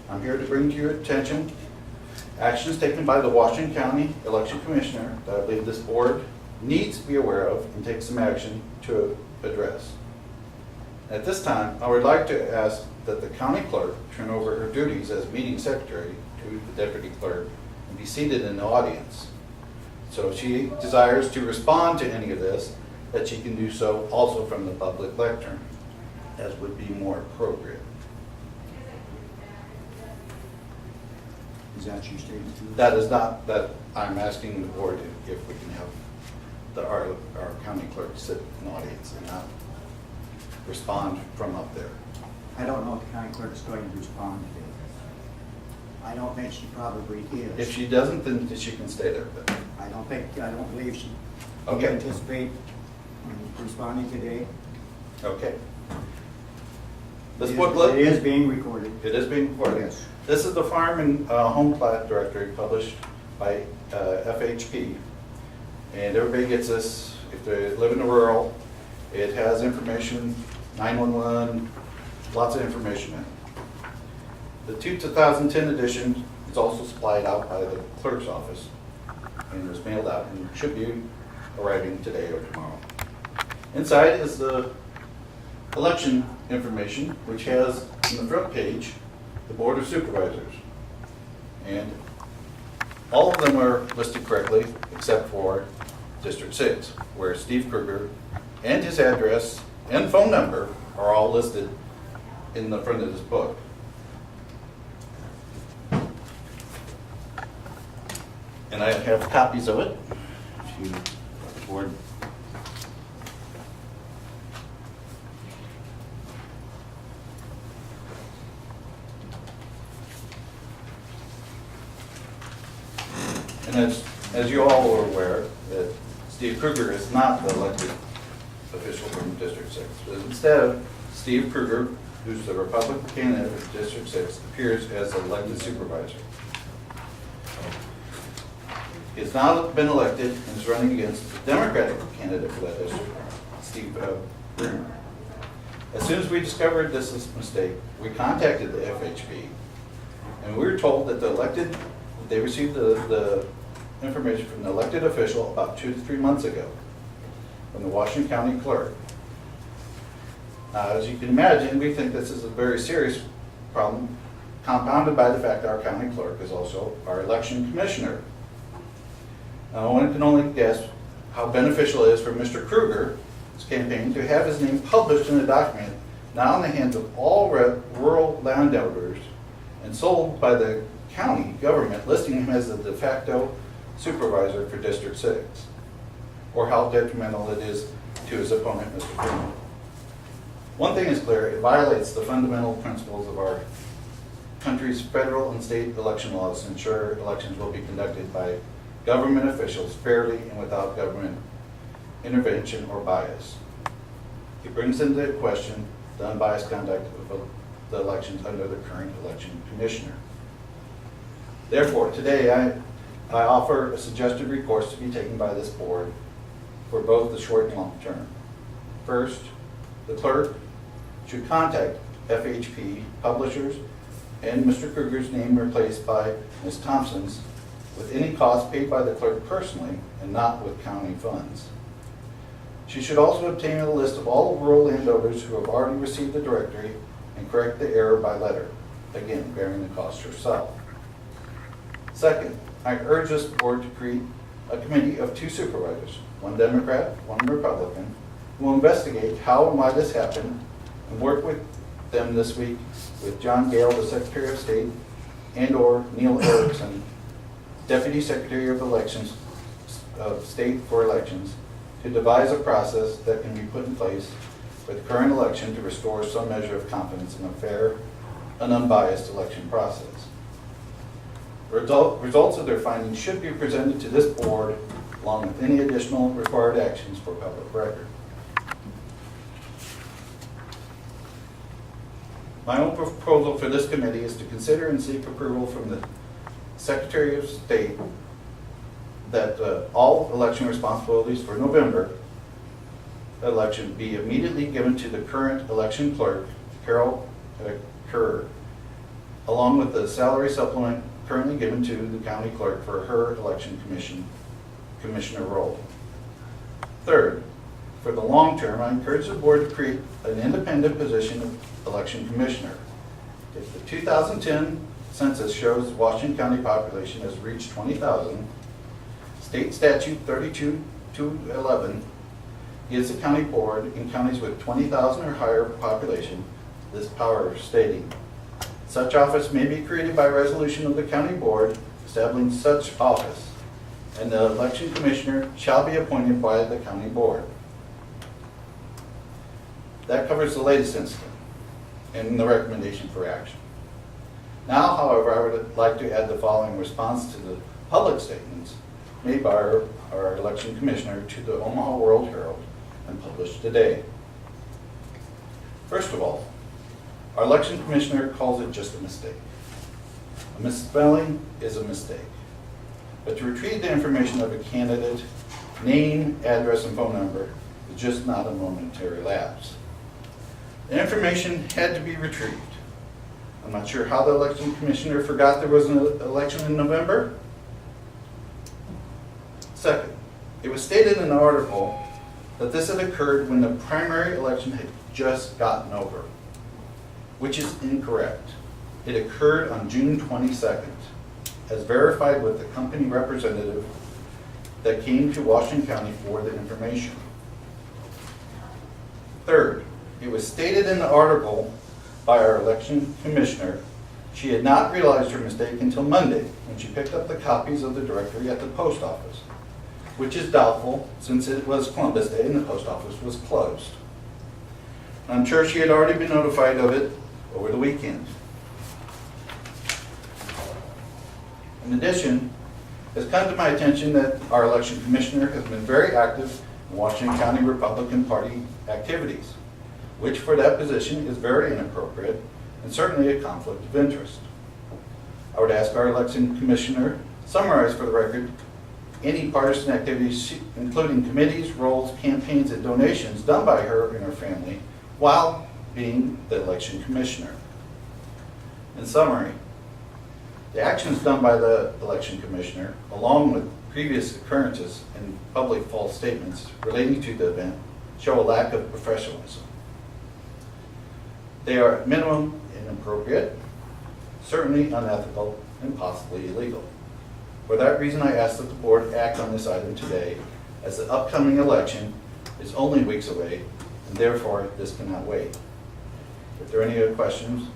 I'm here to bring to your attention actions taken by the Washington County Election Commissioner that I believe this board needs to be aware of and take some action to address. At this time, I would like to ask that the county clerk turn over her duties as meeting secretary to the deputy clerk and be seated in the audience. So if she desires to respond to any of this, that she can do so also from the public lectern, as would be more appropriate. Is that your statement? That is not, that I'm asking the board if we can have our county clerk sit in the audience and not respond from up there. I don't know if the county clerk's going to respond today. I don't think she probably is. If she doesn't, then she can stay there. But I don't believe she Okay. can anticipate responding today. okay. This It is- booklet, It is being recorded. it is being recorded. Yes. This is the Farm and Home Plat Directory published by FHP. And everybody gets this. If they live in the rural, it has information, 911, lots of information in it. The 2010 edition is also supplied out by the clerk's office and was mailed out and should be arriving today or tomorrow. Inside is the election information, which has on the front page the Board of Supervisors. And all of them are listed correctly except for District 6, where Steve Kruger and his address and phone number are all listed in the front of this book. And I have copies of it. If you, the board. And as you all are aware, that Steve Kruger is not the elected official from District 6. But instead, Steve Kruger, who's the Republican candidate for District 6, appears as the elected supervisor. He has not been elected and is running against the Democratic candidate for that district, Steve Bruner. As soon as we discovered this was a mistake, we contacted the FHB, and we were told that they received the information from the elected official about 2 to 3 months ago from the Washington County clerk. As you can imagine, we think this is a very serious problem, compounded by the fact our county clerk is also our election commissioner. Now, one can only guess how beneficial it is for Mr. Kruger's campaign to have his name published in a document now in the hands of all rural landowners and sold by the county government, listing him as the de facto supervisor for District 6, or how detrimental it is to his opponent, Mr. Bruner. One thing is clear, it violates the fundamental principles of our country's federal and state election laws to ensure elections will be conducted by government officials fairly and without government intervention or bias. It brings into question the unbiased conduct of the elections under the current election commissioner. Therefore, today I offer a suggested recourse to be taken by this board for both the short and long term. First, the clerk should contact FHP publishers and Mr. Kruger's name replaced by Ms. Thompson's with any cost paid by the clerk personally and not with county funds. She should also obtain a list of all rural landowners who have already received the directory and correct the error by letter, again, bearing the cost herself. Second, I urge this board to create a committee of 2 supervisors, 1 Democrat, 1 Republican, who will investigate how and why this happened and work with them this week with John Gale, the Secretary of State, and or Neil Erickson, Deputy Secretary of Elections of State for Elections, to devise a process that can be put in place for the current election to restore some measure of confidence in a fair and unbiased election process. Results of their findings should be presented to this board along with any additional required actions for public record. My own proposal for this committee is to consider and seek approval from the Secretary of State that all election responsibilities for November election be immediately given to the current election clerk, Carol Kerr, along with the salary supplement currently given to the county clerk for her election commissioner role. Third, for the long term, I encourage the board to create an independent position of election commissioner. If the 2010 census shows Washington County population has reached 20,000, state statute 32-11 gives the county board in counties with 20,000 or higher population this power, stating, such office may be created by resolution of the county board establishing such office, and the election commissioner shall be appointed by the county board. That covers the latest incident and the recommendation for action. Now, however, I would like to add the following response to the public statements made by our election commissioner to the Omaha World Herald and published today. First of all, our election commissioner calls it just a mistake. A misspelling is a mistake. But to retrieve the information of a candidate, name, address, and phone number is just not a momentary lapse. The information had to be retrieved. I'm not sure how the election commissioner forgot there was an election in November. Second, it was stated in the article that this had occurred when the primary election had just gotten over, which is incorrect. It occurred on June 22nd, as verified with the company representative that came to Washington County for the information. Third, it was stated in the article by our election commissioner she had not realized her mistake until Monday when she picked up the copies of the directory at the post office, which is doubtful since it was Columbus Day and the post office was closed. I'm sure she had already been notified of it over the weekend. In addition, it's come to my attention that our election commissioner has been very active in Washington County Republican Party activities, which for that position is very inappropriate and certainly a conflict of interest. I would ask our election commissioner to summarize for the record any partisan activities, including committees, roles, campaigns, and donations done by her and her family while being the election commissioner. In summary, the actions done by the election commissioner, along with previous occurrences and public false statements relating to the event, show a lack of professionalism. They are at minimum inappropriate, certainly unethical, and possibly illegal. For that reason, I ask that the board act on this item today, as the upcoming election is only weeks away, and therefore this cannot wait. If there are any other questions,